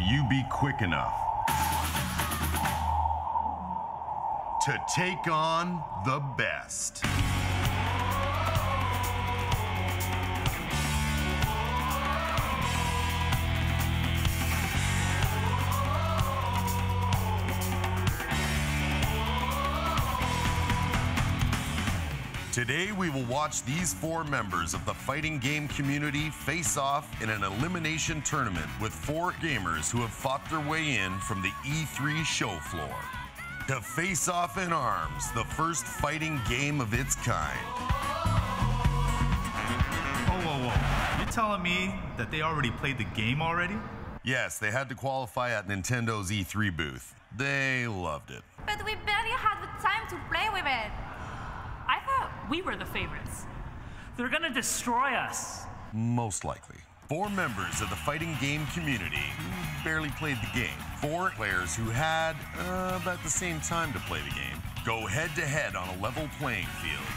you be quick enough to take on the best? Today, we will watch these 4 members of the fighting game community face off in an elimination tournament with 4 gamers who have fought their way in from the E3 show floor. To face off in ARMS, the first fighting game of its kind. Whoa. You're telling me that they already played the game already? Yes, they had to qualify at Nintendo's E3 booth. They loved it. But we barely had the time to play with it. I thought we were the favorites. They're gonna destroy us. Most likely. 4 members of the fighting game community who barely played the game. 4 players who had about the same time to play the game. Go head-to-head on a level playing field.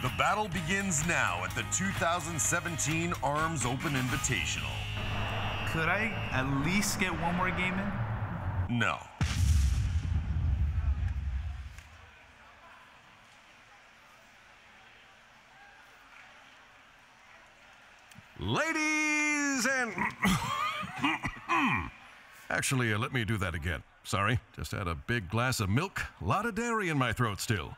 The battle begins now at the 2017 ARMS Open Invitational. Could I at least get one more game in? No. Ladies and... Actually, let me do that again. Sorry, just had a big glass of milk. A lot of dairy in my throat still.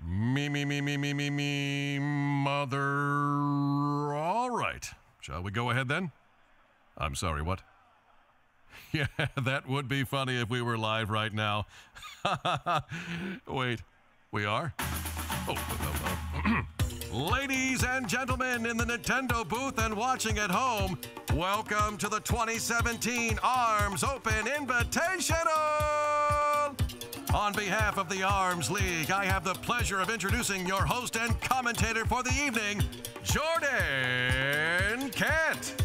me, mother... All right. Shall we go ahead then? I'm sorry, what? Yeah, that would be funny if we were live right now. Wait, we are? Oh. Ladies and gentlemen in the Nintendo booth and watching at home, welcome to the 2017 ARMS Open Invitational! On behalf of the ARMS League, I have the pleasure of introducing your host and commentator for the evening, Jordan Kent.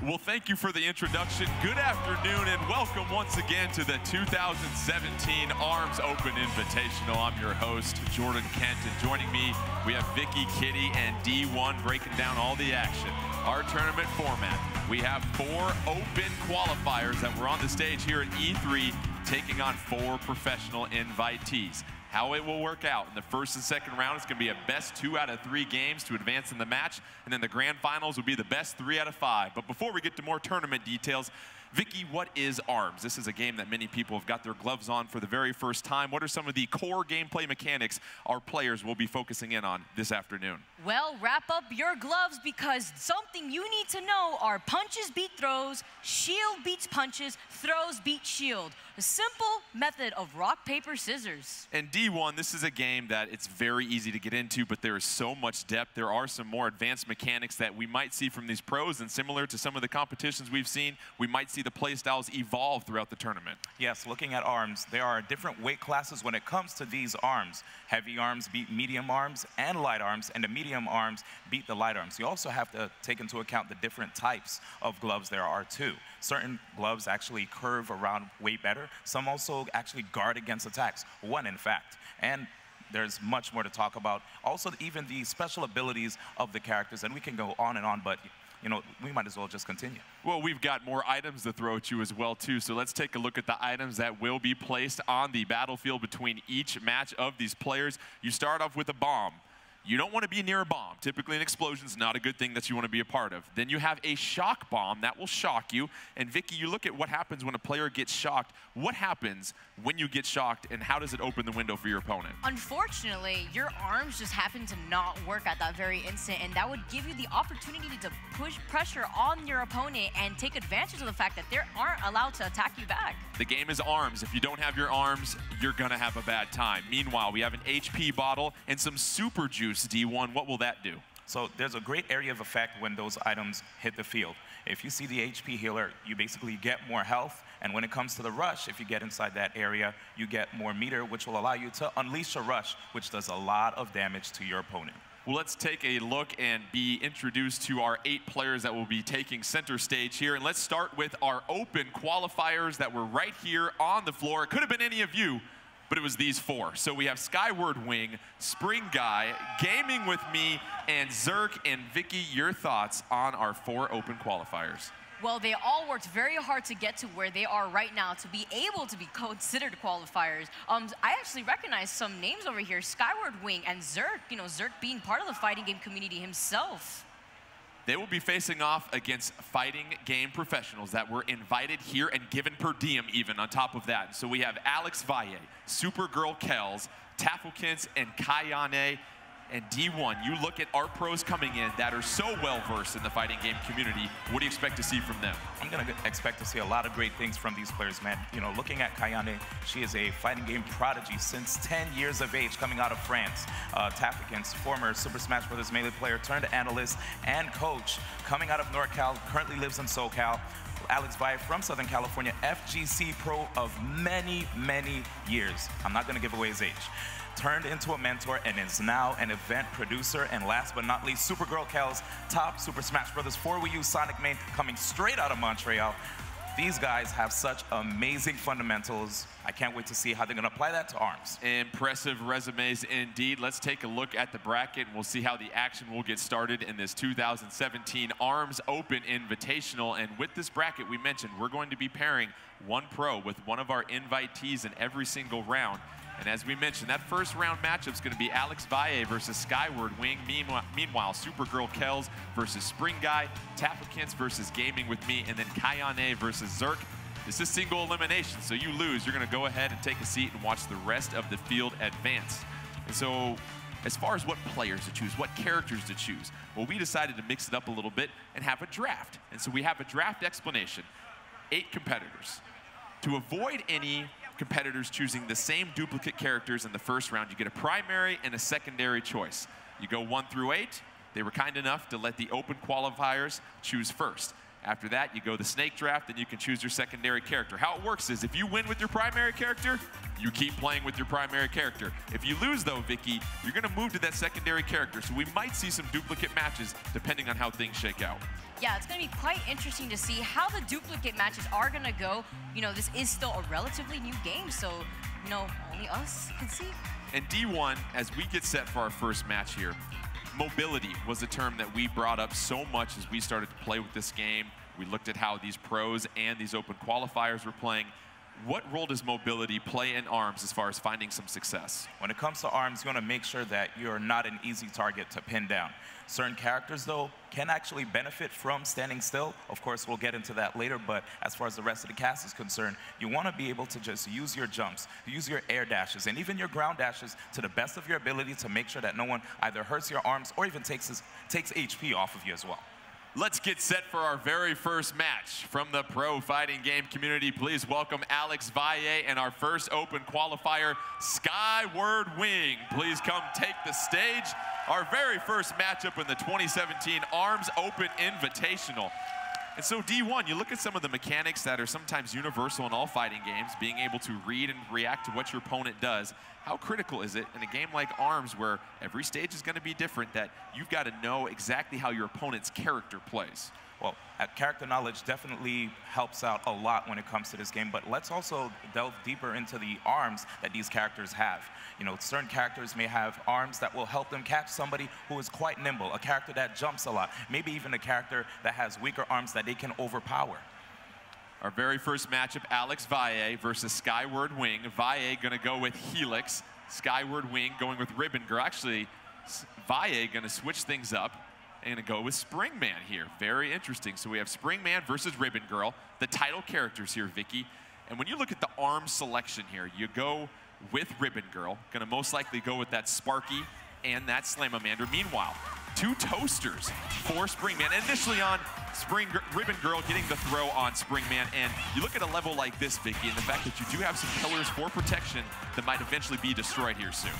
Well, thank you for the introduction. Good afternoon and welcome once again to the 2017 ARMS Open Invitational. I'm your host, Jordan Kent, and joining me, we have Vicky, Kitty, and D1 breaking down all the action. Our tournament format, we have 4 open qualifiers that were on the stage here at E3, taking on 4 professional invitees. How it will work out in the first and second round is going to be a best 2 out of 3 games to advance in the match, and then the grand finals will be the best 3 out of 5. But before we get to more tournament details, Vicky, what is ARMS? This is a game that many people have got their gloves on for the very first time. What are some of the core gameplay mechanics our players will be focusing in on this afternoon? Well, wrap up your gloves because something you need to know are punches beat throws, shield beats punches, throws beat shield. A simple method of rock, paper, scissors. And D1, this is a game that it's very easy to get into, but there is so much depth. There are some more advanced mechanics that we might see from these pros, and similar to some of the competitions we've seen, we might see the play styles evolve throughout the tournament. Yes, looking at ARMS, there are different weight classes when it comes to these arms. Heavy arms beat medium arms and light arms, and the medium arms beat the light arms. You also have to take into account the different types of gloves there are too. Certain gloves actually curve around way better. Some also actually guard against attacks. One, in fact. And there's much more to talk about. Also, even the special abilities of the characters, and we can go on and on, but you know, we might as well just continue. Well, we've got more items to throw at you as well, too. So let's take a look at the items that will be placed on the battlefield between each match of these players. You start off with a bomb. You don't want to be near a bomb. Typically, an explosion is not a good thing that you want to be a part of. Then you have a shock bomb that will shock you. And Vicky, you look at what happens when a player gets shocked. What happens when you get shocked, and how does it open the window for your opponent? Unfortunately, your arms just happen to not work at that very instant, and that would give you the opportunity to push pressure on your opponent and take advantage of the fact that they aren't allowed to attack you back. The game is ARMS. If you don't have your arms, you're going to have a bad time. Meanwhile, we have an HP bottle and some super juice. D1, what will that do? So there's a great area of effect when those items hit the field. If you see the HP healer, you basically get more health. And when it comes to the rush, if you get inside that area, you get more meter, which will allow you to unleash a rush, which does a lot of damage to your opponent. Well, let's take a look and be introduced to our 8 players that will be taking center stage here. And let's start with our open qualifiers that were right here on the floor. It could have been any of you, but it was these four. So we have Skyward Wing, Spring Guy, Gaming with Me, and Zerk. And Vicky, your thoughts on our 4 open qualifiers? Well, they all worked very hard to get to where they are right now to be able to be considered qualifiers. I actually recognize some names over here, Skyward Wing and Zerk, you know, Zerk being part of the fighting game community himself. They will be facing off against fighting game professionals that were invited here and given per diem even on top of that. So we have Alex Valle, Supergirl Kells, Tafflekins, and Kayane. And D1, you look at our pros coming in that are so well-versed in the fighting game community. What do you expect to see from them? I'm going to expect to see a lot of great things from these players, man. You know, looking at Kayane, she is a fighting game prodigy since 10 years of age, coming out of France. Tafflekins, former Super Smash Bros. Melee player turned analyst and coach, coming out of NorCal, currently lives in SoCal. Alex Valle from Southern California, FGC pro of many, many years. I'm not going to give away his age. Turned into a mentor and is now an event producer. And last but not least, Supergirl Kells, top Super Smash Bros. 4 Wii U Sonic main, coming straight out of Montreal. These guys have such amazing fundamentals. I can't wait to see how they're going to apply that to ARMS. Impressive resumes indeed. Let's take a look at the bracket, and we'll see how the action will get started in this 2017 ARMS Open Invitational. And with this bracket, we mentioned we're going to be pairing one pro with one of our invitees in every single round. And as we mentioned, that first round matchup is going to be Alex Valle versus Skyward Wing. Meanwhile, Supergirl Kells versus Spring Guy, Tafflekins versus Gaming with Me, and then Kayane versus Zerk. This is single elimination, so you lose. You're going to go ahead and take a seat and watch the rest of the field advance. And so, as far as what players to choose, what characters to choose, well, we decided to mix it up a little bit and have a draft. And so we have a draft explanation, 8 competitors. To avoid any competitors choosing the same duplicate characters in the first round, you get a primary and a secondary choice. You go 1 through 8. They were kind enough to let the open qualifiers choose first. After that, you go the snake draft, and you can choose your secondary character. How it works is if you win with your primary character, you keep playing with your primary character. If you lose, though, Vicky, you're going to move to that secondary character. So we might see some duplicate matches depending on how things shake out. Yeah, it's going to be quite interesting to see how the duplicate matches are going to go. You know, this is still a relatively new game, so, you know, only us can see. And D1, as we get set for our first match here, mobility was a term that we brought up so much as we started to play with this game. We looked at how these pros and these open qualifiers were playing. What role does mobility play in ARMS as far as finding some success? When it comes to ARMS, you want to make sure that you're not an easy target to pin down. Certain characters, though, can actually benefit from standing still. Of course, we'll get into that later, but as far as the rest of the cast is concerned, you want to be able to just use your jumps, use your air dashes, and even your ground dashes to the best of your ability to make sure that no one either hurts your arms or even takes HP off of you as well. Let's get set for our very first match. From the pro fighting game community, please welcome Alex Valle and our first open qualifier, Skyward Wing. Please come take the stage. Our very first matchup in the 2017 ARMS Open Invitational. And so D1, you look at some of the mechanics that are sometimes universal in all fighting games, being able to read and react to what your opponent does. How critical is it in a game like ARMS where every stage is going to be different that you've got to know exactly how your opponent's character plays? Well, character knowledge definitely helps out a lot when it comes to this game, but let's also delve deeper into the arms that these characters have. You know, certain characters may have arms that will help them catch somebody who is quite nimble, a character that jumps a lot, maybe even a character that has weaker arms that they can overpower. Our very first matchup, Alex Valle versus Skyward Wing. Valle going to go with Helix, Skyward Wing going with Ribbon Girl. Actually, Valle going to switch things up and going to go with Springman here. Very interesting. So we have Springman versus Ribbon Girl, the title characters here, Vicky. And when you look at the ARMS selection here, you go with Ribbon Girl, going to most likely go with that Sparky and that Slamamander. Meanwhile, 2 toasters for Springman. Initially on Ribbon Girl getting the throw on Springman. And you look at a level like this, Vicky, and the fact that you do have some pillars for protection that might eventually be destroyed here soon.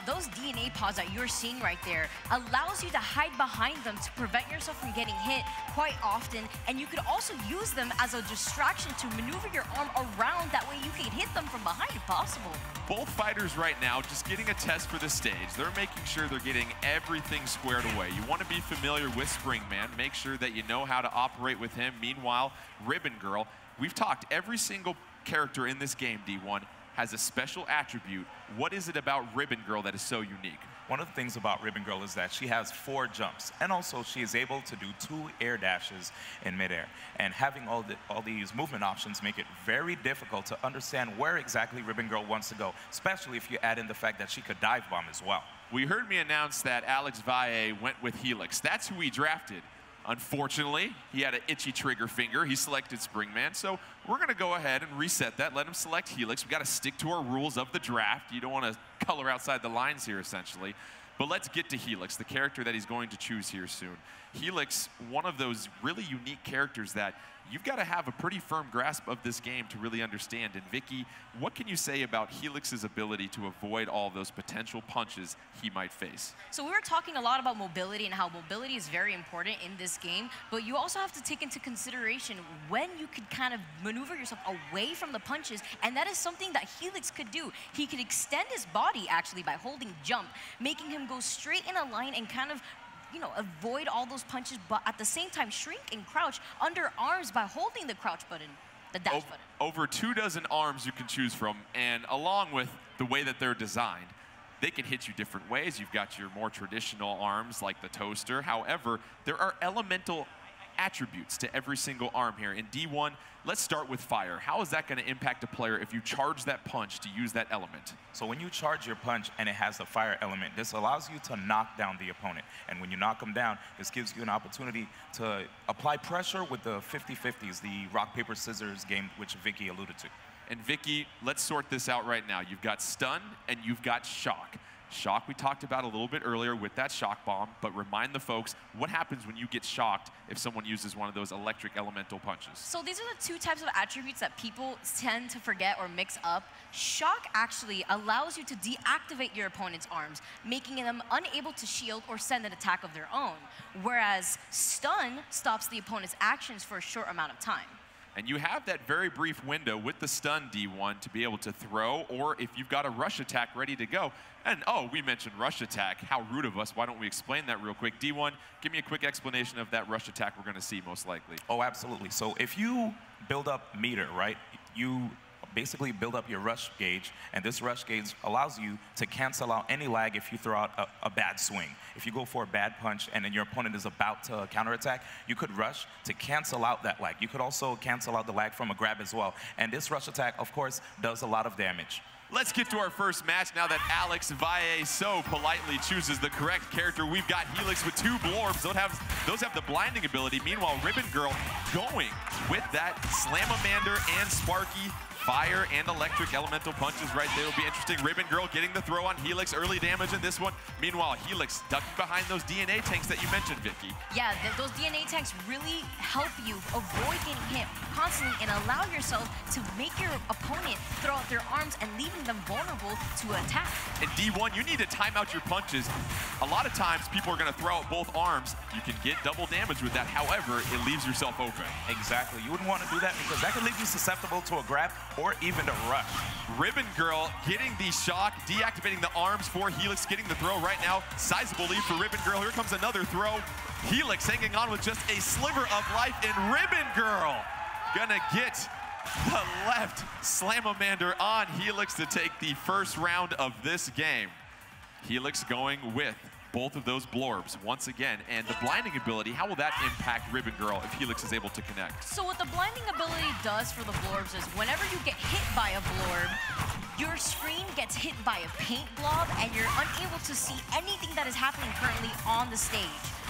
Those DNA pods that you're seeing right there allows you to hide behind them to prevent yourself from getting hit quite often, and you could also use them as a distraction to maneuver your arm around. That way you can hit them from behind if possible. Both fighters right now just getting a test for the stage. They're making sure they're getting everything squared away. You want to be familiar with Springman. Make sure that you know how to operate with him. Meanwhile, Ribbon Girl, we've talked every single character in this game, D1, has a special attribute. What is it about Ribbon Girl that is so unique? One of the things about Ribbon Girl is that she has 4 jumps, and also she is able to do 2 air dashes in midair. And having all these movement options make it very difficult to understand where exactly Ribbon Girl wants to go, especially if you add in the fact that she could dive bomb as well. We heard me announce that Alex Valle went with Helix. That's who he drafted. Unfortunately, he had an itchy trigger finger. He selected Springman, so we're going to go ahead and reset that. Let him select Helix. We've got to stick to our rules of the draft. You don't want to color outside the lines here, essentially. But let's get to Helix, the character that he's going to choose here soon. Helix, one of those really unique characters that you've got to have a pretty firm grasp of this game to really understand. And Vicky, what can you say about Helix's ability to avoid all those potential punches he might face? So we were talking a lot about mobility and how mobility is very important in this game, but you also have to take into consideration when you could kind of maneuver yourself away from the punches, and that is something that Helix could do. He could extend his body actually by holding jump, making him go straight in a line and kind of avoid all those punches, but at the same time shrink and crouch under arms by holding the crouch button, the dash button. Over 24 arms you can choose from, and along with the way that they're designed, they can hit you different ways. You've got your more traditional arms like the toaster. However, there are elemental attributes to every single arm here. In D1, let's start with fire. How is that going to impact a player if you charge that punch to use that element? So when you charge your punch and it has the fire element, this allows you to knock down the opponent. And when you knock them down, this gives you an opportunity to apply pressure with the 50-50s, the rock, paper, scissors game, which Vicky alluded to. And Vicky, let's sort this out right now. You've got stun and you've got shock. Shock we talked about a little bit earlier with that shock bomb, but remind the folks what happens when you get shocked if someone uses one of those electric elemental punches. So these are the 2 types of attributes that people tend to forget or mix up. Shock actually allows you to deactivate your opponent's arms, making them unable to shield or send an attack of their own, whereas stun stops the opponent's actions for a short amount of time. And you have that very brief window with the stun D1 to be able to throw, or if you've got a rush attack ready to go. And oh, we mentioned rush attack. How rude of us. Why don't we explain that real quick? D1, give me a quick explanation of that rush attack we're going to see most likely. Oh, absolutely. So if you build up meter, right, you basically build up your rush gauge, and this rush gauge allows you to cancel out any lag if you throw out a bad swing. If you go for a bad punch and then your opponent is about to counterattack, you could rush to cancel out that lag. You could also cancel out the lag from a grab as well. And this rush attack, of course, does a lot of damage. Let's get to our first match now that Alex Valle so politely chooses the correct character. We've got Helix with 2 blorbs. Those have the blinding ability. Meanwhile, Ribbon Girl going with that Slamamander and Sparky. Fire and electric elemental punches right there will be interesting. Ribbon Girl getting the throw on Helix. Early damage in this one. Meanwhile, Helix ducking behind those DNA tanks that you mentioned, Vicky. Yeah, those DNA tanks really help you avoid getting hit constantly and allow yourself to make your opponent throw out their arms and leaving them vulnerable to attack. In D1, you need to time out your punches. A lot of times, people are going to throw out both arms. You can get double damage with that. However, it leaves yourself open. Exactly. You wouldn't want to do that because that could leave you susceptible to a grab or even a rush. Ribbon Girl getting the shock, deactivating the arms for Helix, getting the throw right now. Sizable lead for Ribbon Girl. Here comes another throw. Helix hanging on with just a sliver of life, and Ribbon Girl gonna get the left Slamamander on Helix to take the first round of this game. Helix going with both of those blorbs once again, and the blinding ability, how will that impact Ribbon Girl if Helix is able to connect? So what the blinding ability does for the blorbs is whenever you get hit by a blorb, your screen gets hit by a paint blob and you're unable to see anything that is happening currently on the stage.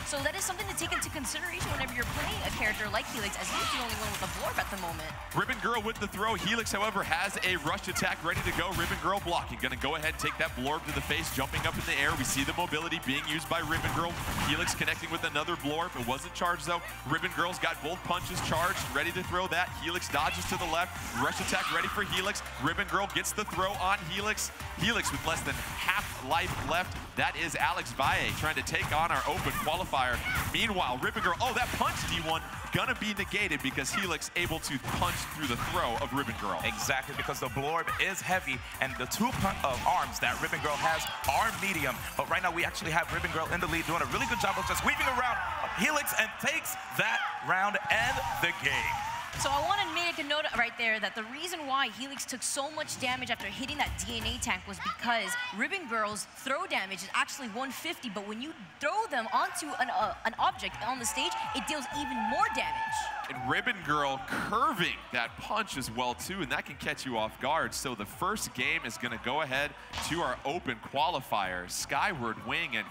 So that is something to take into consideration whenever you're playing a character like Helix, as he's the only one with a blorb at the moment. Ribbon Girl with the throw. Helix, however, has a rush attack ready to go. Ribbon Girl blocking. Gonna go ahead and take that blorb to the face, jumping up in the air. We see the mobility being used by Ribbon Girl. Helix connecting with another blorb. It wasn't charged, though. Ribbon Girl's got both punches charged, ready to throw that. Helix dodges to the left. Rush attack ready for Helix. Ribbon Girl gets the throw on Helix. Helix with less than half life left. That is Alex Valle trying to take on our open qualifier. Meanwhile, Ribbon Girl, oh, that punch, D1, gonna be negated because Helix able to punch through the throw of Ribbon Girl. Exactly, because the blorb is heavy, and the 2 arms that Ribbon Girl has are medium. But right now, we actually have Ribbon Girl in the lead, doing a really good job of just weaving around Helix, and takes that round and the game. So I want to make a note right there that the reason why Helix took so much damage after hitting that DNA tank was because Ribbon Girl's throw damage is actually 150, but when you throw them onto an object on the stage, it deals even more damage. And Ribbon Girl curving that punch as well too, and that can catch you off guard. So the first game is going to go ahead to our open qualifier, Skyward Wing, and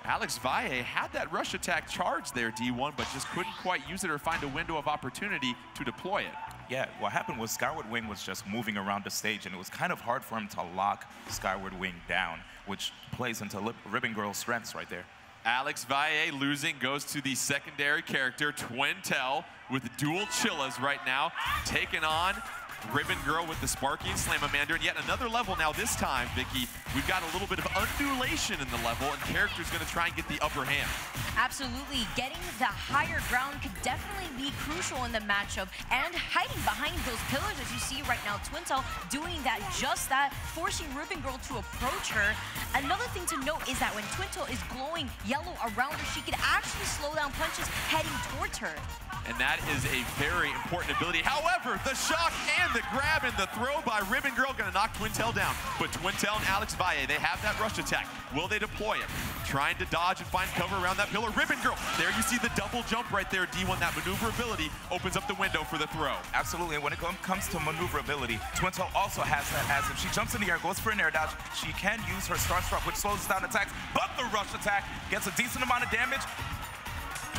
Alex Valle had that rush attack charge there, D1, but just couldn't quite use it or find a window of opportunity to deploy it. Yeah, what happened was Skyward Wing was just moving around the stage, and it was kind of hard for him to lock Skyward Wing down, which plays into Ribbon Girl's strengths right there. Alex Valle losing goes to the secondary character, Twintel, with dual Chillas right now, taking on Ribbon Girl with the Sparky and Slamamander, and yet another level now. This time, Vicky, we've got a little bit of undulation in the level, and character's going to try and get the upper hand. Absolutely. Getting the higher ground could definitely be crucial in the matchup, and hiding behind those pillars, as you see right now, Twintel doing that, just that, forcing Ribbon Girl to approach her. Another thing to note is that when Twintel is glowing yellow around her, she could actually slow down punches heading towards her. And that is a very important ability. However, the shock and the grab and the throw by Ribbon Girl going to knock Twintel down. But Twintel and Alex Valle, they have that rush attack. Will they deploy it? Trying to dodge and find cover around that pillar. Ribbon Girl, there you see the double jump right there. D1, that maneuverability opens up the window for the throw. Absolutely, and when it comes to maneuverability, Twintel also has that, as if she jumps in the air, goes for an air dodge, she can use her star struck, which slows down attacks, but the rush attack gets a decent amount of damage.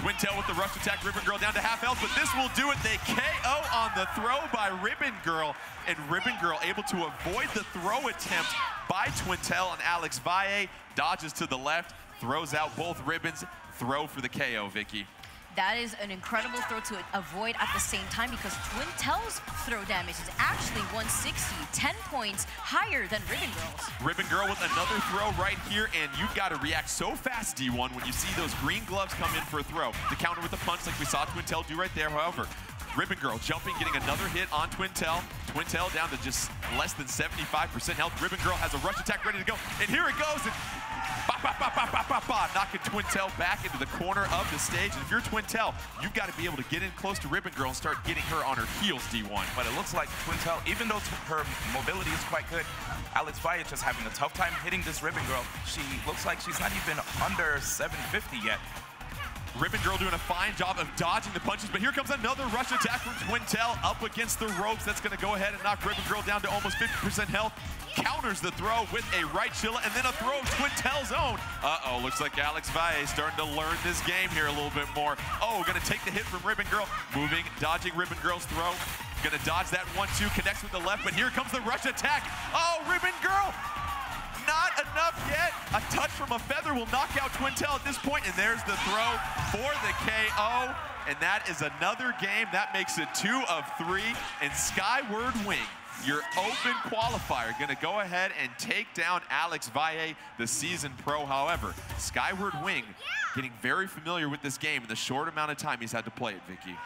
Twintel with the rush attack, Ribbon Girl down to half health, but this will do it. They KO on the throw by Ribbon Girl, and Ribbon Girl able to avoid the throw attempt by Twintel, and Alex Valle dodges to the left, throws out both ribbons, throw for the KO, Vicky. That is an incredible throw to avoid at the same time, because Twintel's throw damage is actually 160, 10 points higher than Ribbon Girl's. Ribbon Girl with another throw right here, and you've got to react so fast, D1, when you see those green gloves come in for a throw. The counter with the punch like we saw Twintel do right there. However, Ribbon Girl jumping, getting another hit on Twintel. Twintel down to just less than 75% health. Ribbon Girl has a rush attack ready to go, and here it goes. And knocking Twintel back into the corner of the stage. And if you're Twintel, you've got to be able to get in close to Ribbon Girl and start getting her on her heels, D1. But it looks like Twintel, even though her mobility is quite good, Alex Valle just having a tough time hitting this Ribbon Girl. She looks like she's not even under 750 yet. Ribbon Girl doing a fine job of dodging the punches, but here comes another rush attack from Twintel up against the ropes. That's going to go ahead and knock Ribbon Girl down to almost 50% health. Counters the throw with a right chilla, and then a throw of Twintel's own. Uh-oh, looks like Alex Valle is starting to learn this game here a little bit more. Oh, going to take the hit from Ribbon Girl. Moving, dodging Ribbon Girl's throw. Going to dodge that 1-2, connects with the left, but here comes the rush attack. Oh, Ribbon Girl! Not enough yet. A touch from a feather will knock out Twintel at this point, and there's the throw for the KO. And that is another game. That makes it 2 of 3. And Skyward Wing, your open qualifier, going to go ahead and take down Alex Valle, the seasoned pro. However, Skyward Wing getting very familiar with this game in the short amount of time he's had to play it, Vicky.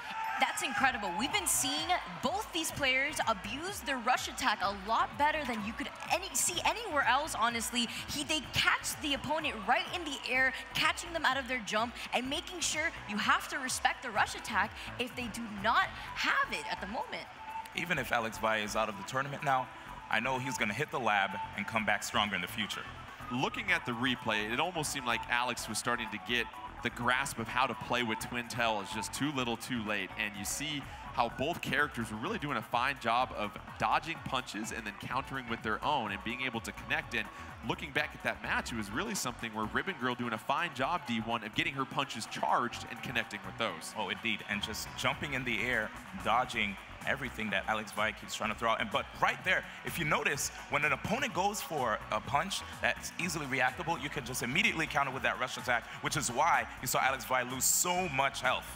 That's incredible. We've been seeing both these players abuse their rush attack a lot better than you could see anywhere else, honestly. They catch the opponent right in the air, catching them out of their jump, and making sure you have to respect the rush attack if they do not have it at the moment. Even if Alex Valle is out of the tournament now, I know he's going to hit the lab and come back stronger in the future. Looking at the replay, it almost seemed like Alex was starting to get the grasp of how to play with Twintel is just too little too late. And you see how both characters were really doing a fine job of dodging punches and then countering with their own and being able to connect. And looking back at that match, it was really something where Ribbon Girl doing a fine job, D1, of getting her punches charged and connecting with those. Oh, indeed. And just jumping in the air, dodging everything that Alex Valle keeps trying to throw out. But right there, if you notice, when an opponent goes for a punch that's easily reactable, you can just immediately counter with that rush attack, which is why you saw Alex Valle lose so much health.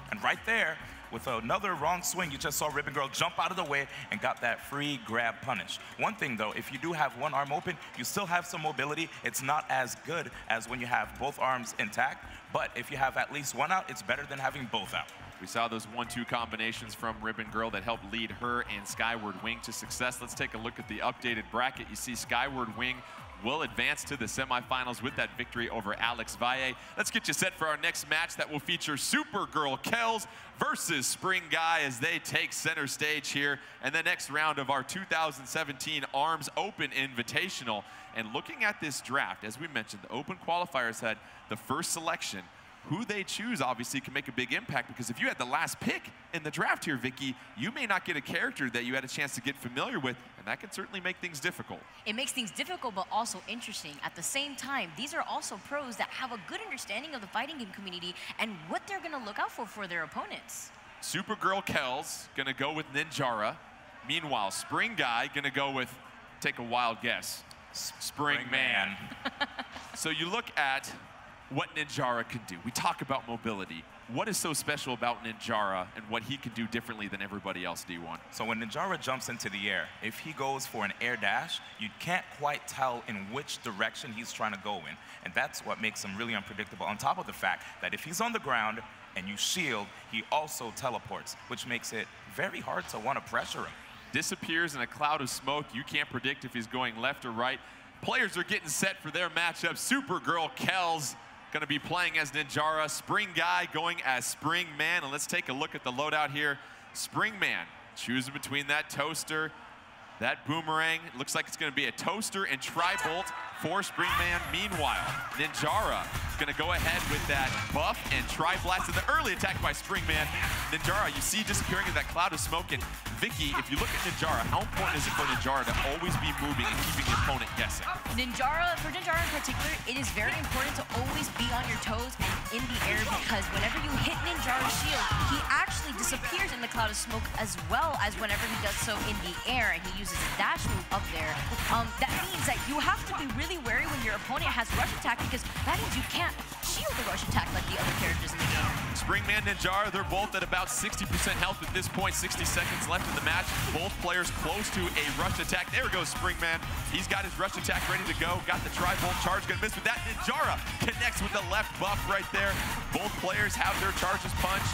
And right there, with another wrong swing, you just saw Ribbon Girl jump out of the way and got that free grab punish. One thing though, if you do have one arm open, you still have some mobility. It's not as good as when you have both arms intact, but if you have at least one out, it's better than having both out. We saw those 1-2 combinations from Ribbon Girl that helped lead her and Skyward Wing to success. Let's take a look at the updated bracket. You see Skyward Wing will advance to the semifinals with that victory over Alex Valle. Let's get you set for our next match that will feature Supergirl Kells versus Spring Guy as they take center stage here in the next round of our 2017 ARMS Open Invitational. And looking at this draft, as we mentioned, the Open qualifiers had the first selection. Who they choose obviously can make a big impact, because if you had the last pick in the draft here, Vicky, you may not get a character that you had a chance to get familiar with, and that can certainly make things difficult. It makes things difficult, but also interesting. At the same time, these are also pros that have a good understanding of the fighting game community and what they're going to look out for their opponents. Supergirl Kells going to go with Ninjara. Meanwhile, Spring Guy going to go with, take a wild guess, Spring Man. So you look at what Ninjara can do. We talk about mobility. What is so special about Ninjara and what he can do differently than everybody else, D1? So when Ninjara jumps into the air, if he goes for an air dash, you can't quite tell in which direction he's trying to go in. And that's what makes him really unpredictable, on top of the fact that if he's on the ground and you shield, he also teleports, which makes it very hard to want to pressure him. Disappears in a cloud of smoke. You can't predict if he's going left or right. Players are getting set for their matchup. Supergirl Kells going to be playing as Ninjara. Spring Guy going as Spring Man. And let's take a look at the loadout here. Spring Man choosing between that toaster, that boomerang. It looks like it's going to be a toaster and tri-bolt for Spring Man. Meanwhile, Ninjara is going to go ahead with that buff and tri-blast in the early attack by Spring Man. Ninjara, you see disappearing in that cloud of smoke. And Vicky, if you look at Ninjara, how important is it for Ninjara to always be moving and keeping the opponent guessing? For Ninjara in particular, it is very important to always be on your toes and in the air, because whenever you hit Ninjara's shield, he actually disappears in the cloud of smoke, as well as whenever he does so in the air and he uses a dash move up there. That means that you have to be really wary when your opponent has rush attack, because that means you can't shield the rush attack like the other characters in the game. Springman, Ninjara, they're both at about 60% health at this point. 60 seconds left in the match. Both players close to a rush attack. There goes Springman. He's got his rush attack ready to go. Got the tri-bolt charge. Gonna miss with that. Ninjara connects with the left buff right there. Both players have their charges punched.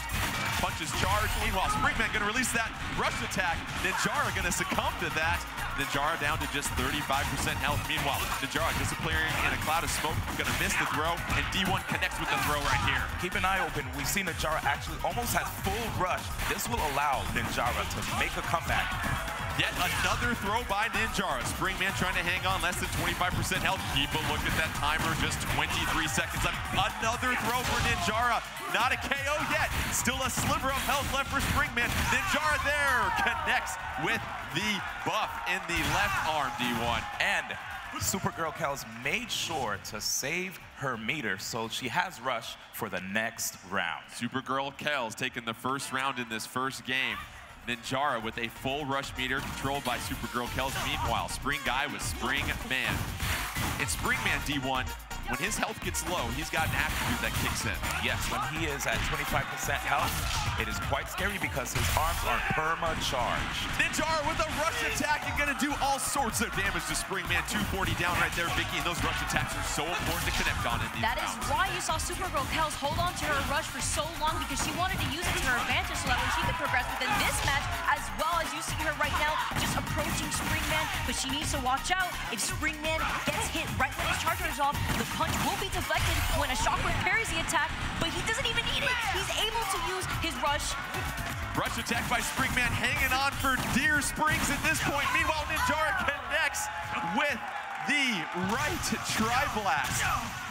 Punches charged. Meanwhile, Springman gonna release that rush attack. Ninjara gonna succumb to that. Ninjara down to just 35% health. Meanwhile, Ninjara disappearing in a cloud of smoke. Gonna miss the throw, and D1 connects with the throw right here. Keep an eye open. We've seen Ninjara actually almost has full rush. This will allow Ninjara to make a comeback. Yet another throw by Ninjara. Springman trying to hang on, less than 25% health. Keep a look at that timer, just 23 seconds left. Another throw for Ninjara. Not a KO yet. Still a sliver of health left for Springman. Ninjara there connects with the buff in the left arm, D1. And Supergirl Kells made sure to save her meter, so she has rush for the next round. Supergirl Kells taking the first round in this first game. Ninjara with a full rush meter controlled by Supergirl Kells. Meanwhile, Spring Guy with Spring Man. And Spring Man, D1, when his health gets low, he's got an attribute that kicks in. Yes, when he is at 25% health, it is quite scary because his arms are perma-charged. Ninjara with a rush attack and gonna do all sorts of damage to Spring Man. 240 down right there, Vicky, and those rush attacks are so important to connect on in these That is why you saw Supergirl Kells hold on to her rush for so long, because she wanted to use it to her advantage so that way she could progress within this match, as well as you see her right now just approaching Springman. But she needs to watch out. If Springman gets hit right when his charge is off, the punch will be deflected when a shockwave parries the attack, but he doesn't even need it. He's able to use his rush. Rush attack by Springman, hanging on for dear springs at this point. Meanwhile, Ninjara connects with the right tri-blast.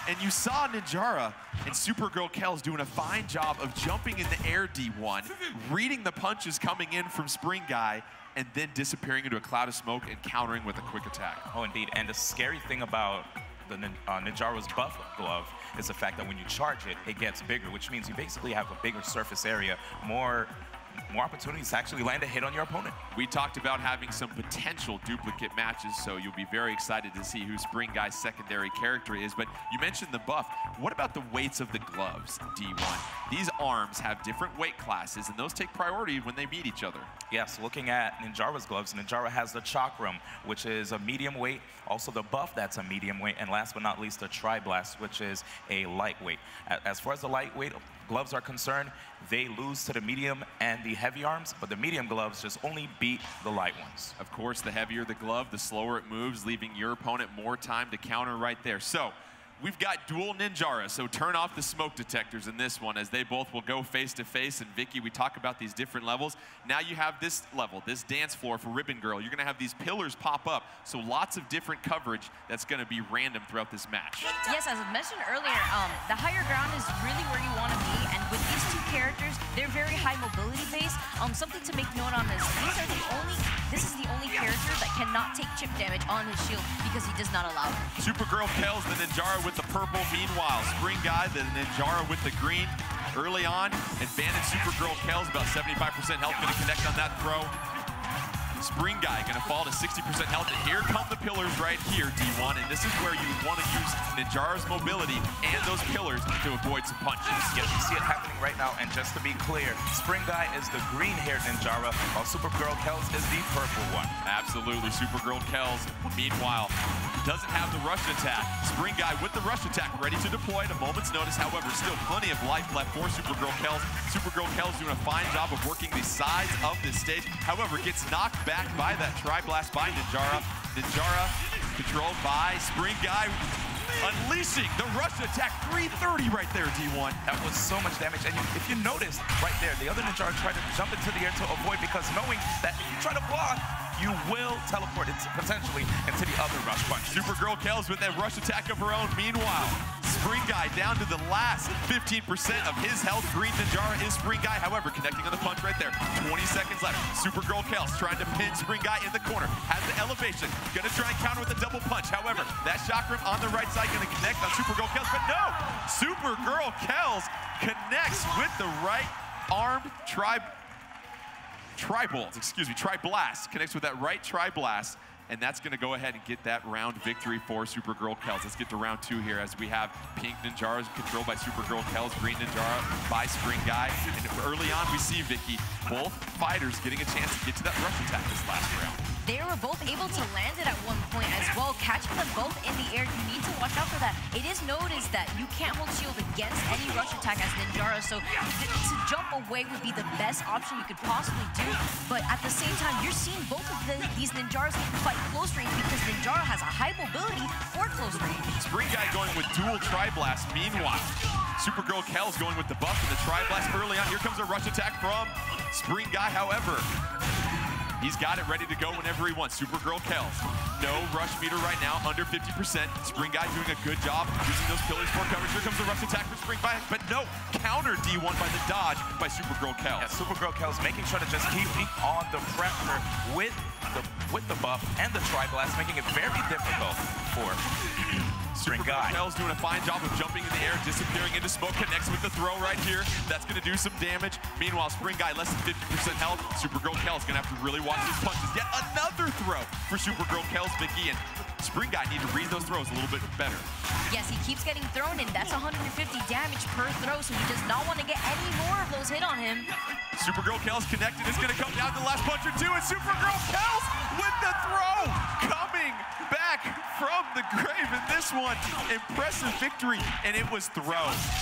And you saw Ninjara and Supergirl Kells doing a fine job of jumping in the air, D1, reading the punches coming in from Spring Guy, and then disappearing into a cloud of smoke and countering with a quick attack. Oh, indeed. And the scary thing about the Ninjara's buff glove is the fact that when you charge it, it gets bigger, which means you basically have a bigger surface area, more opportunities to actually land a hit on your opponent. We talked about having some potential duplicate matches, so you'll be very excited to see who Spring Guy's secondary character is. But you mentioned the buff. What about the weights of the gloves, D1? These arms have different weight classes, and those take priority when they meet each other. Yes, looking at Ninjara's gloves, Ninjara has the Chakram, which is a medium weight, also the buff that's a medium weight, and last but not least the Tri-Blast, which is a lightweight. As far as the lightweight, gloves are concerned, they lose to the medium and the heavy arms, but the medium gloves just only beat the light ones. Of course, the heavier the glove, the slower it moves, leaving your opponent more time to counter right there. So, we've got dual ninjara, so turn off the smoke detectors in this one as they both will go face to face. And Vicky, we talk about these different levels. Now you have this level, this dance floor for Ribbon Girl. You're gonna have these pillars pop up, so lots of different coverage that's gonna be random throughout this match. Yes, as I mentioned earlier, the higher ground is really where you want to be, and with these two characters, they're very high mobility based. Something to make note on is this is the only character that cannot take chip damage on his shield because he does not allow it. Supergirl Kells, the ninjara with the purple. Meanwhile, Spring Guy, the ninjara with the green. Early on, advantage Supergirl Kells, about 75% health, gonna connect on that throw. Spring Guy gonna fall to 60% health, and here come the pillars right here, D1, and this is where you want to use Ninjara's mobility and those pillars to avoid some punches. Yes, you see it happening right now, and just to be clear, Spring Guy is the green-haired Ninjara, while Supergirl Kells is the purple one. Absolutely, Supergirl Kells, meanwhile, doesn't have the rush attack. Spring Guy with the rush attack, ready to deploy at a moment's notice. However, still plenty of life left for Supergirl Kells. Supergirl Kells doing a fine job of working the sides of this stage. However, gets knocked back by that Tri-Blast by Ninjara. Ninjara controlled by Spring Guy, unleashing the rush attack. 330 right there, D1. That was so much damage, and if you notice right there, the other Ninjara tried to jump into the air to avoid, because knowing that if you try to block, you will teleport potentially into the other rush punch. Supergirl Kells with that rush attack of her own. Meanwhile, Spring Guy down to the last 15% of his health. Green Ninjara is Spring Guy, however, connecting on the punch right there. 20 seconds left. Supergirl Kells trying to pin Spring Guy in the corner. Has the elevation. Gonna try and counter with a double punch. However, that chakram on the right side gonna connect on Supergirl Kells, but no! Supergirl Kells connects with the right armed Tri-Blast, connects with that right Tri-Blast, and that's going to go ahead and get that round victory for Supergirl Kells. Let's get to round 2 here as we have pink Ninjara controlled by Supergirl Kells, green Ninjara by Spring Guy. And early on we see, Vicky, both fighters getting a chance to get to that rush attack this last round. They were both able to land it at one point as well, catching them both in the air. You need to watch out for that. It is noticed that you can't hold shield against any rush attack as Ninjara, so to jump away would be the best option you could possibly do. But at the same time, you're seeing both of these Ninjaras fight close range because Ninjara has a high mobility for close range. Spring Guy going with dual Tri-Blast. Meanwhile, Supergirl Kells going with the buff and the Tri-Blast early on. Here comes a rush attack from Spring Guy, however. He's got it ready to go whenever he wants. Supergirl Kells, no rush meter right now, under 50%. Spring Guy doing a good job using those pillars for coverage. Here comes the rush attack for Spring Guy, but no, counter D1 by the dodge by Supergirl Kells. Yeah, Supergirl Kells making sure to just keep on the pressure with the buff and the Tri-Blast, making it very difficult for Spring Guy. Kells doing a fine job of jumping in the air, disappearing into smoke, connects with the throw right here. That's going to do some damage. Meanwhile, Spring Guy less than 50% health. Supergirl Kells going to have to really watch his punches. Yet another throw for Supergirl Kells, Vicky, and Spring Guy need to read those throws a little bit better. Yes, he keeps getting thrown, and that's 150 damage per throw, so he does not want to get any more of those hit on him. Supergirl Kells connected. It's going to come down to the last punch or two, and Supergirl Kells with the throw coming back from the grave in this one. Impressive victory, and it was throw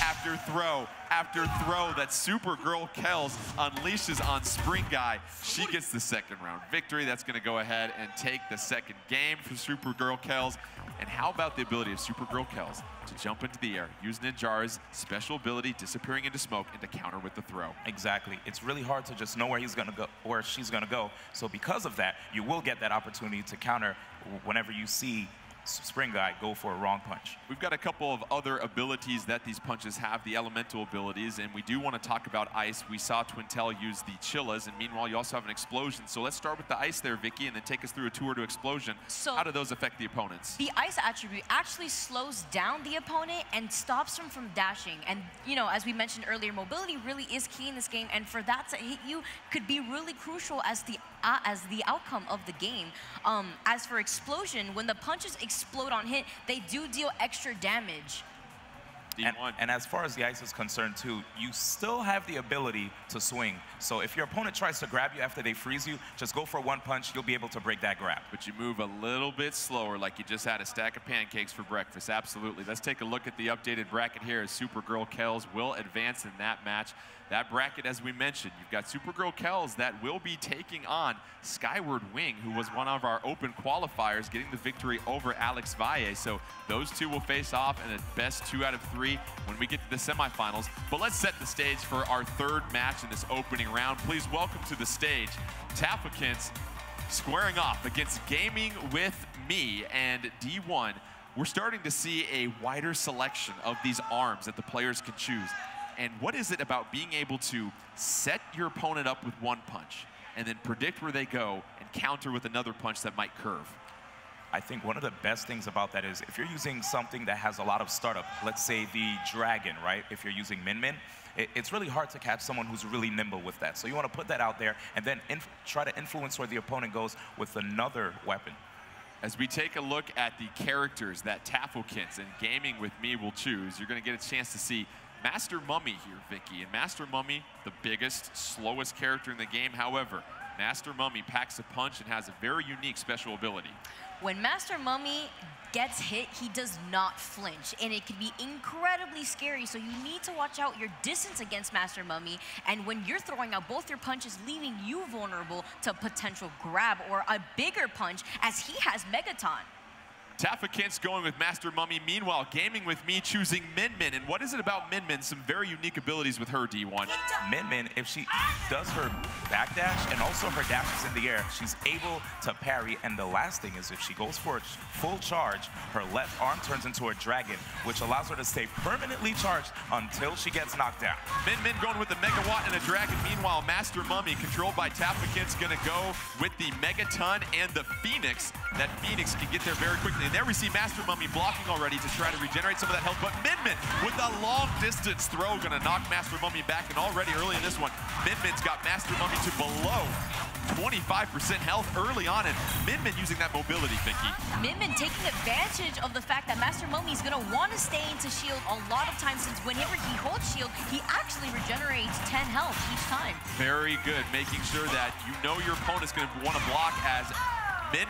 after throw after throw that Supergirl Kells unleashes on Spring Guy. She gets the second round victory. That's going to go ahead and take the second game for Supergirl Kells. And how about the ability of Supergirl Kells to jump into the air, use Ninjara's special ability, disappearing into smoke, and to counter with the throw? Exactly. It's really hard to just know where he's going to go, or she's going to go. So because of that, you will get that opportunity to counter whenever you see Spring Guy go for a wrong punch. We've got a couple of other abilities that these punches have, the elemental abilities, and we do want to talk about ice. We saw Twintel use the Chillas, and meanwhile you also have an explosion. So let's start with the ice there, Vicky, and then take us through a tour to explosion. So how do those affect the opponents? The ice attribute actually slows down the opponent and stops him from dashing. And you know, as we mentioned earlier, mobility really is key in this game, and for that to hit you could be really crucial as the outcome of the game. As for explosion, when the punches explode on hit, they do deal extra damage. And as far as the ice is concerned too, you still have the ability to swing. So if your opponent tries to grab you after they freeze you, just go for one punch, you'll be able to break that grab. But you move a little bit slower, like you just had a stack of pancakes for breakfast. Absolutely. Let's take a look at the updated bracket here as Supergirl Kells will advance in that match. That bracket, as we mentioned, you've got Supergirl Kells that will be taking on Skyward Wing, who was one of our open qualifiers, getting the victory over Alex Valle. So those two will face off in a best 2 out of 3 when we get to the semifinals. But let's set the stage for our third match in this opening round. Please welcome to the stage Taffakins squaring off against Gaming with Me and D1. We're starting to see a wider selection of these arms that the players can choose. And what is it about being able to set your opponent up with one punch and then predict where they go and counter with another punch that might curve? I think one of the best things about that is if you're using something that has a lot of startup, let's say the dragon, right? If you're using Min, it's really hard to catch someone who's really nimble with that. So you want to put that out there and then try to influence where the opponent goes with another weapon. As we take a look at the characters that Taffakins and Gaming with Me will choose, you're going to get a chance to see Master Mummy here, Vicky. And Master Mummy, the biggest, slowest character in the game. However, Master Mummy packs a punch and has a very unique special ability. When Master Mummy gets hit, he does not flinch, and it can be incredibly scary, so you need to watch out your distance against Master Mummy, and when you're throwing out both your punches, leaving you vulnerable to potential grab or a bigger punch, as he has Megaton. Taffakins going with Master Mummy. Meanwhile, Gaming with Me choosing Min. And what is it about Min? Some very unique abilities with her, D1. Min, if she does her backdash and also her dashes in the air, she's able to parry. And the last thing is if she goes for a full charge, her left arm turns into a dragon, which allows her to stay permanently charged until she gets knocked down. Min going with the Megawatt and a dragon. Meanwhile, Master Mummy, controlled by Taffakins, going to go with the Megaton and the Phoenix. That Phoenix can get there very quickly. And there we see Master Mummy blocking already to try to regenerate some of that health. But Min with a long distance throw going to knock Master Mummy back. And already early in this one, Min's got Master Mummy to below 25% health early on. And Min using that mobility, Vicky. Min taking advantage of the fact that Master Mummy is going to want to stay into shield a lot of times, since whenever he holds shield, he actually regenerates 10 health each time. Very good, making sure that you know your opponent's going to want to block as Min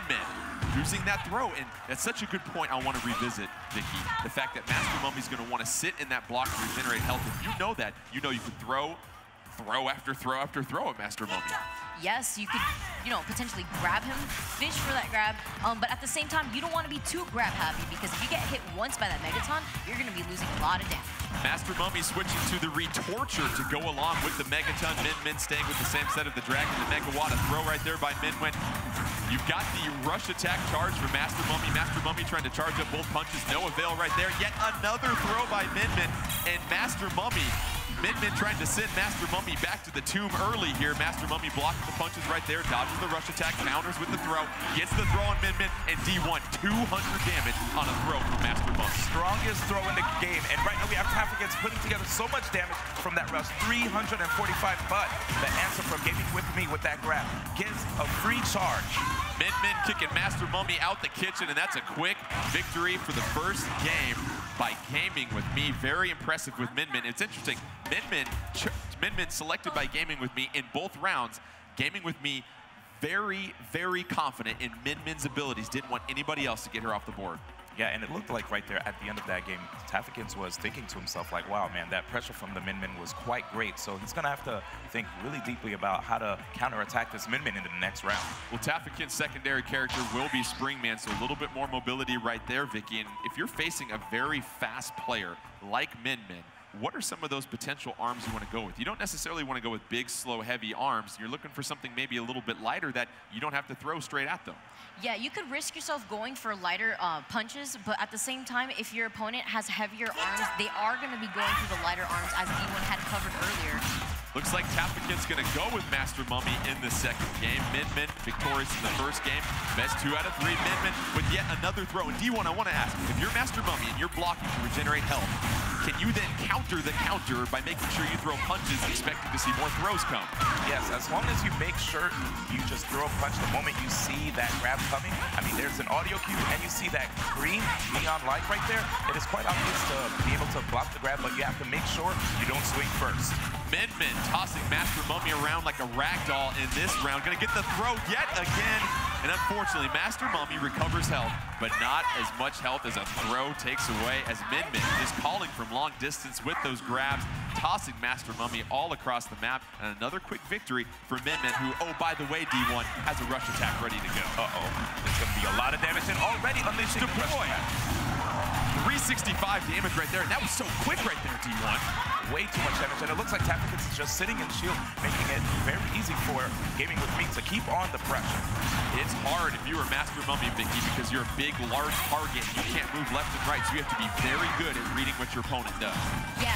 using that throw. And that's such a good point I want to revisit, Vicky. The fact that Master Mummy's going to want to sit in that block to regenerate health. If you know that, you know you can throw after throw after throw at Master Mummy. Yes, you could, potentially grab him, fish for that grab, but at the same time, you don't want to be too grab happy, because if you get hit once by that Megaton, you're going to be losing a lot of damage. Master Mummy switching to the Retorture to go along with the Megaton. Min staying with the same set of the Dragon. The Megawatt, a throw right there by Min. You've got the rush attack charge for Master Mummy. Master Mummy trying to charge up both punches. No avail right there. Yet another throw by Min. And Master Mummy, Min trying to send Master Mummy back to the tomb early here. Master Mummy blocking the punches right there. Dodges the rush attack, counters with the throw. Gets the throw on Min. And D1, 200 damage on a throw from Master Mummy. Strongest throw in the game. And right now we have Taffakins putting together so much damage from that rush. 345, but the answer from Gaming with Me with that grab gives a free charge. Min kicking Master Mummy out the kitchen, and that's a quick victory for the first game by Gaming with Me. Very impressive with Min. It's interesting. Min selected by Gaming with Me in both rounds. Gaming with Me very, very confident in Min's abilities. Didn't want anybody else to get her off the board. Yeah, and it looked like right there at the end of that game, Taffakins was thinking to himself like, wow, man, that pressure from the Min was quite great. So he's going to have to think really deeply about how to counterattack this Min into the next round. Well, Taffakins' secondary character will be Springman, so a little bit more mobility right there, Vicky. And if you're facing a very fast player like Min, what are some of those potential arms you want to go with? You don't necessarily want to go with big, slow, heavy arms. You're looking for something maybe a little bit lighter that you don't have to throw straight at them. Yeah, you could risk yourself going for lighter punches, but at the same time, if your opponent has heavier arms, they are going to be going for the lighter arms, as D1 had covered earlier. Looks like Taffakins going to go with Master Mummy in the second game. Min victorious in the first game. Best 2 out of 3. Min with yet another throw. And D1, I want to ask, if you're Master Mummy and you're blocking to regenerate health, can you then counter the counter by making sure you throw punches, expecting to see more throws come? Yes, as long as you make sure you just throw a punch the moment you see that grab coming. I mean, there's an audio cue and you see that green neon light right there. It is quite obvious to be able to block the grab, but you have to make sure you don't swing first. Min tossing Master Mummy around like a rag doll in this round. Gonna get the throw yet again. And unfortunately, Master Mummy recovers health, but not as much health as a throw takes away, as Min is calling from long distance with those grabs, tossing Master Mummy all across the map. And another quick victory for Min, who, oh, by the way, D1, has a rush attack ready to go. Uh-oh. There's gonna be a lot of damage and already unleashing the rush attack. 365 damage right there, and that was so quick right there, D1. Way too much damage, and it looks like Taffikins is just sitting in shield, making it very easy for Gaming With Me to keep on the pressure. It's hard if you were Master Mummy, Vicky, because you're a big, large target. You can't move left and right, so you have to be very good at reading what your opponent does. Yeah,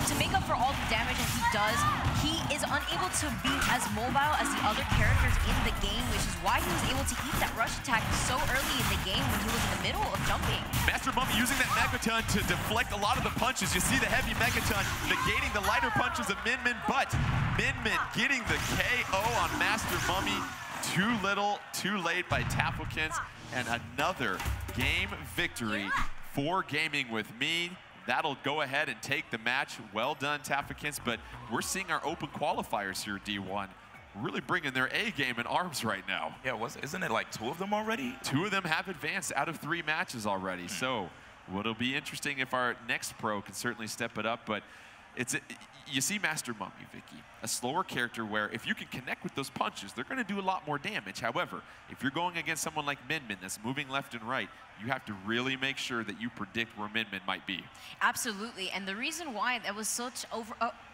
to make up for all the damage that he does, he is unable to be as mobile as the other characters in the game, which is why he was able to eat that rush attack so early in the game when he was in the middle of jumping. Master Mummy using that Megaton to deflect a lot of the punches. You see the heavy Megaton negating the lighter punches of Min, but Min getting the KO on Master Mummy. Too little, too late by Taffikins, and another game victory for Gaming With Me. That'll go ahead and take the match. Well done, Taffikins, but we're seeing our open qualifiers here, D1, really bringing their A game in ARMS right now. Yeah, isn't it like 2 of them already? 2 of them have advanced out of 3 matches already. So what'll be interesting if our next pro can certainly step it up, but you see Master Mummy, Vicky, a slower character where if you can connect with those punches, they're going to do a lot more damage. However, if you're going against someone like Min that's moving left and right, you have to really make sure that you predict where Min might be. Absolutely, and the reason why that was such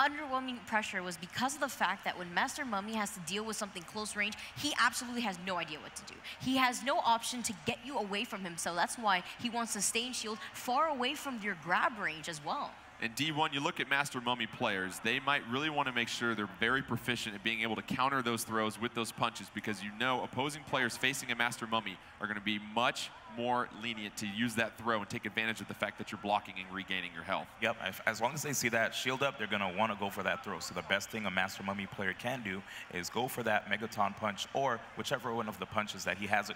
underwhelming pressure was because of the fact that when Master Mummy has to deal with something close range, he absolutely has no idea what to do. He has no option to get you away from him, so that's why he wants to stay in shield far away from your grab range as well. And D1, you look at Master Mummy players, they might really want to make sure they're very proficient at being able to counter those throws with those punches, because you know opposing players facing a Master Mummy are going to be much more lenient to use that throw and take advantage of the fact that you're blocking and regaining your health. Yep, as long as they see that shield up, they're going to want to go for that throw. So the best thing a Master Mummy player can do is go for that Megaton punch, or whichever one of the punches that he has,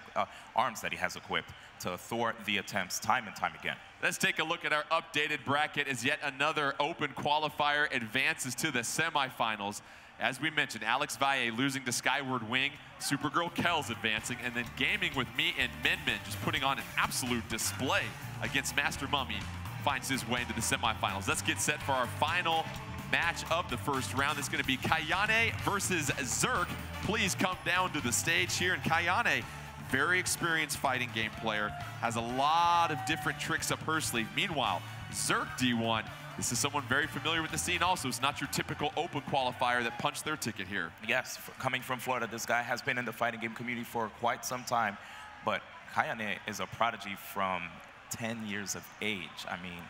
arms that he has equipped, to thwart the attempts time and time again. Let's take a look at our updated bracket as yet another open qualifier advances to the semifinals. As we mentioned, Alex Valle losing to Skyward Wing, Supergirl Kel's advancing, and then Gaming With Me and Min just putting on an absolute display against Master Mummy finds his way into the semifinals. Let's get set for our final match of the first round. It's going to be Kayane versus Zerk. Please come down to the stage here. And Kayane, very experienced fighting game player, has a lot of different tricks up her sleeve. Meanwhile, Zerk, D1, this is someone very familiar with the scene also. It's not your typical open qualifier that punched their ticket here. Yes, coming from Florida, this guy has been in the fighting game community for quite some time, but Kayane is a prodigy from 10 years of age. I mean,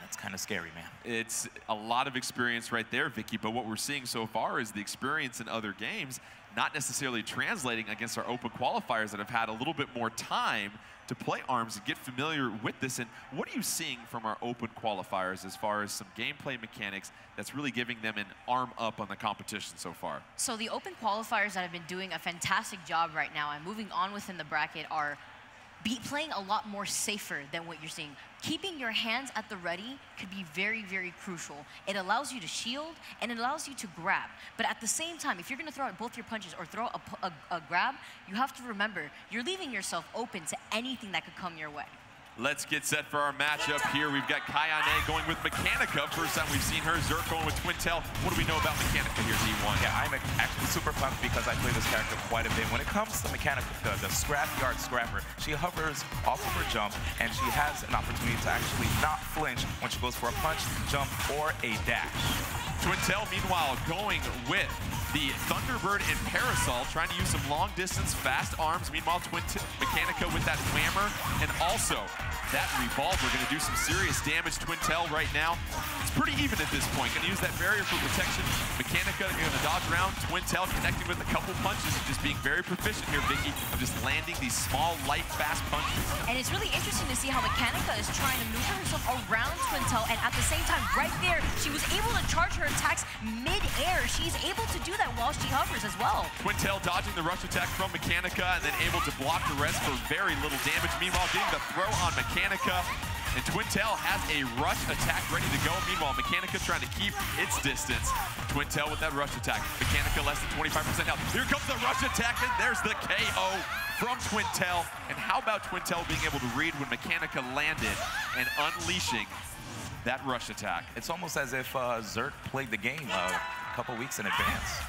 that's kind of scary, man. It's a lot of experience right there, Vicky, but what we're seeing so far is the experience in other games not necessarily translating against our open qualifiers that have had a little bit more time to play ARMS and get familiar with this. And what are you seeing from our open qualifiers as far as some gameplay mechanics that's really giving them an arm up on the competition so far? So the open qualifiers that have been doing a fantastic job right now and moving on within the bracket are playing a lot more safer than what you're seeing. Keeping your hands at the ready could be very, very crucial. It allows you to shield and it allows you to grab. But at the same time, if you're going to throw out both your punches or throw a grab, you have to remember you're leaving yourself open to anything that could come your way. Let's get set for our matchup here. We've got Kayane going with Mechanica. First time we've seen her. Zerk going with Twin Tail. What do we know about Mechanica here, D1? Yeah, I'm actually super pumped because I play this character quite a bit. When it comes to Mechanica, the scrapyard scrapper, she hovers off of her jump, and she has an opportunity to actually not flinch when she goes for a punch, jump, or a dash. Twin Tail, meanwhile, going with the Thunderbird and Parasol, trying to use some long-distance, fast arms. Meanwhile, Mechanica with that whammer, and also that revolver going to do some serious damage. Twintel right now, it's pretty even at this point. Going to use that barrier for protection. Mechanica going to dodge around. Twintel connecting with a couple punches and just being very proficient here, Vicky, of just landing these small, light, fast punches. And it's really interesting to see how Mechanica is trying to maneuver herself around Twintel, and at the same time, right there, she was able to charge her attacks mid-air. She's able to do that while she hovers as well. Twintel dodging the rush attack from Mechanica and then able to block the rest for very little damage. Meanwhile, getting the throw on Mechanica. And Twintel has a rush attack ready to go. Meanwhile, Mechanica trying to keep its distance. Twintel with that rush attack. Mechanica less than 25% health. Here comes the rush attack, and there's the KO from Twintel. And how about Twintel being able to read when Mechanica landed and unleashing that rush attack? It's almost as if Zerk played the game a couple weeks in advance.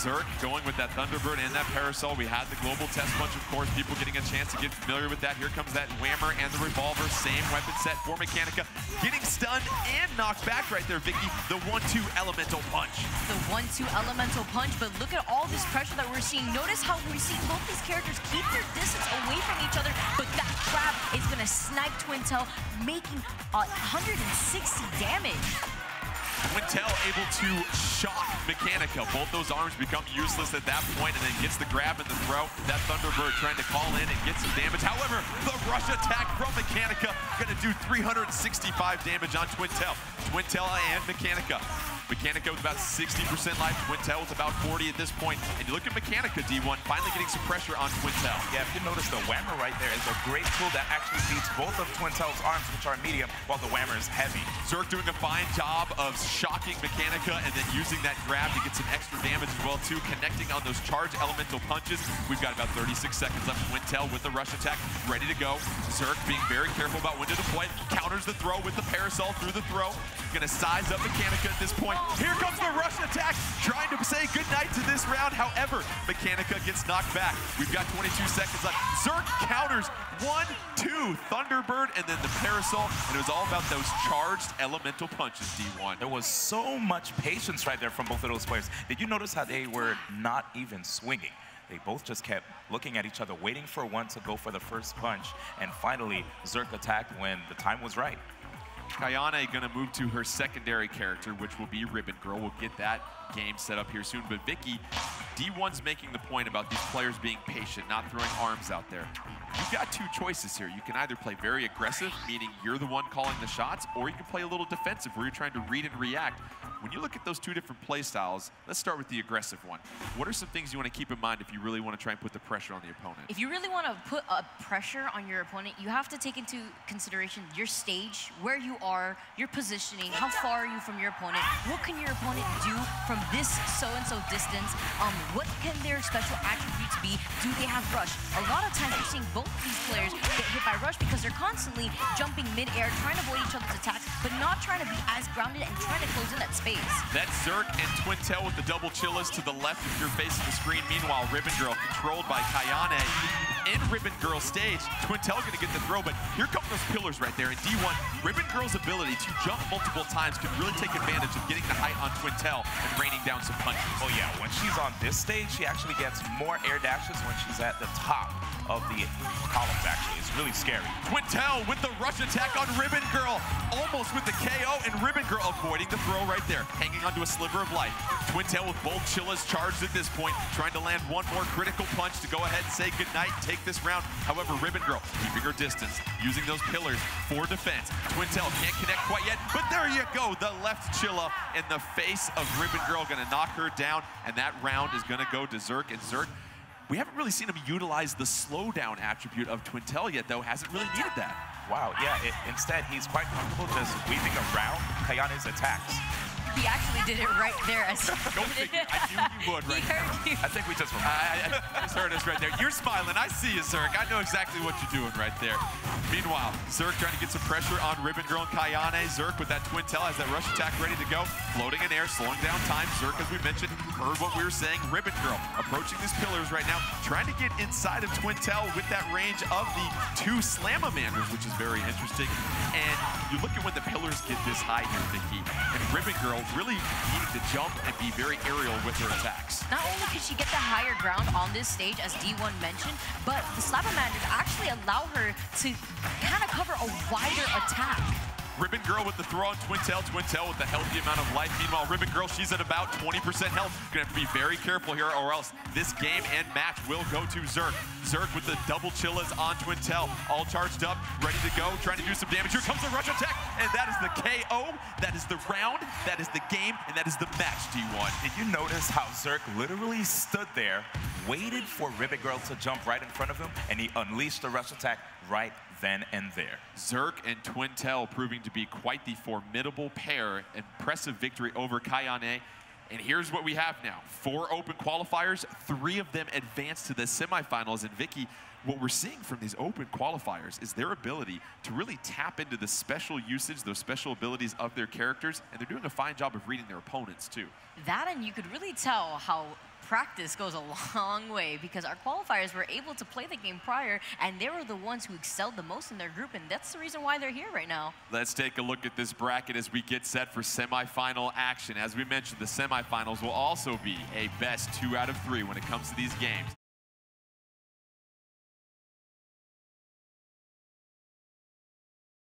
Zerk going with that Thunderbird and that Parasol. We had the global test punch, of course, people getting a chance to get familiar with that. Here comes that whammer and the revolver, same weapon set for Mechanica. Getting stunned and knocked back right there, Vicky, the 1-2 elemental punch. The 1-2 elemental punch, but look at all this pressure that we're seeing. Notice how we're seeing both these characters keep their distance away from each other, but that grab is gonna snipe Twintel, making 160 damage. Twintel able to shock Mechanica. Both those arms become useless at that point, and then gets the grab and the throw. That Thunderbird trying to call in and get some damage. However, the rush attack from Mechanica gonna do 365 damage on Twintel. Twintel and Mechanica. Mechanica with about 60% life, Twintel with about 40 at this point. And you look at Mechanica, D1, finally getting some pressure on Twintel. Yeah, if you notice, the whammer right there is a great tool that actually beats both of Twintel's arms, which are medium, while the whammer is heavy. Zerk doing a fine job of shocking Mechanica and then using that grab to get some extra damage as well, too, connecting on those charge elemental punches. We've got about 36 seconds left. Twintel with the rush attack, ready to go. Zerk being very careful about when to deploy it. Counters the throw with the Parasol through the throw. Gonna size up Mechanica at this point. Here comes the rush attack, trying to say goodnight to this round. However, Mechanica gets knocked back. We've got 22 seconds left. Zerk counters 1-2 Thunderbird and then the Parasol, and it was all about those charged elemental punches, D1. There was so much patience right there from both of those players. Did you notice how they were not even swinging? They both just kept looking at each other, waiting for one to go for the first punch, and finally, Zerk attacked when the time was right. Kayane going to move to her secondary character, which will be Ribbon Girl. We'll get that game set up here soon. But Vicky, D1's making the point about these players being patient, not throwing arms out there. You've got two choices here. You can either play very aggressive, meaning you're the one calling the shots, or you can play a little defensive where you're trying to read and react. When you look at those two different play styles, let's start with the aggressive one. What are some things you want to keep in mind if you really want to try and put the pressure on the opponent? If you really want to put a pressure on your opponent, you have to take into consideration your stage, where you are, your positioning, how far are you from your opponent, what can your opponent do from this so-and-so distance, what can their special attributes be, do they have rush? A lot of times you're seeing both of these players get hit by rush because they're constantly jumping mid-air, trying to avoid each other's attacks, but not trying to be as grounded and trying to close in that space. That's Zerk and Twintel with the double chillas to the left if you're facing the screen. Meanwhile, Ribbon Girl controlled by Kayane. In Ribbon Girl stage, Twintel going to get the throw, but here come those pillars right there. In D1, Ribbon Girl's ability to jump multiple times can really take advantage of getting the height on Twintel and raining down some punches. Oh yeah, when she's on this stage, she actually gets more air dashes when she's at the top of the columns, actually. It's really scary. Twintel with the rush attack on Ribbon Girl, almost with the KO, and Ribbon Girl avoiding the throw right there, hanging onto a sliver of life. Twintel with both chillas charged at this point, trying to land one more critical punch to go ahead and say goodnight, take this round. However, Ribbon Girl keeping her distance, using those pillars for defense. Twintel can't connect quite yet, but there you go. The left chilla in the face of Ribbon Girl, gonna knock her down, and that round is gonna go to Zerk. And Zerk, we haven't really seen him utilize the slowdown attribute of Twintel yet, though. Hasn't really needed that. Wow, yeah, instead, he's quite comfortable just weaving around Kayane's attacks. He actually did it right there. As Go figure. I knew you would right there. I think we just I just heard us right there. You're smiling. I see you, Zerk. I know exactly what you're doing right there. Meanwhile, Zerk trying to get some pressure on Ribbon Girl and Kayane. Zerk with that Twintel has that rush attack ready to go. Floating in air, slowing down time. Zerk, as we mentioned, heard what we were saying. Ribbon Girl approaching these pillars right now, trying to get inside of Twintel with that range of the two Slamamanders, which is very interesting. And you look at when the pillars get this high here, Vicky, and Ribbon Girl Twintel really needing to jump and be very aerial with her attacks. Not only could she get the higher ground on this stage, as D1 mentioned, but the Slapamanders actually allow her to kind of cover a wider attack. Ribbon Girl with the throw on Twintel. Twintel with the healthy amount of life. Meanwhile, Ribbon Girl, she's at about 20% health. Gonna have to be very careful here or else this game and match will go to Zerk. Zerk with the double chillas on Twintel. All charged up, ready to go, trying to do some damage. Here comes the rush attack, and that is the KO. That is the round, that is the game, and that is the match, D1. Did you notice how Zerk literally stood there, waited for Ribbon Girl to jump right in front of him, and he unleashed the rush attack right then and there. Zerk and Twintel proving to be quite the formidable pair. Impressive victory over Kayane. And here's what we have now. 4 open qualifiers, 3 of them advanced to the semifinals. And Vicky, what we're seeing from these open qualifiers is their ability to really tap into the special usage, those special abilities of their characters, and they're doing a fine job of reading their opponents too. That, and you could really tell how practice goes a long way, because our qualifiers were able to play the game prior, and they were the ones who excelled the most in their group, and that's the reason why they're here right now. Let's take a look at this bracket as we get set for semifinal action. As we mentioned, the semifinals will also be a best 2 out of 3 when it comes to these games.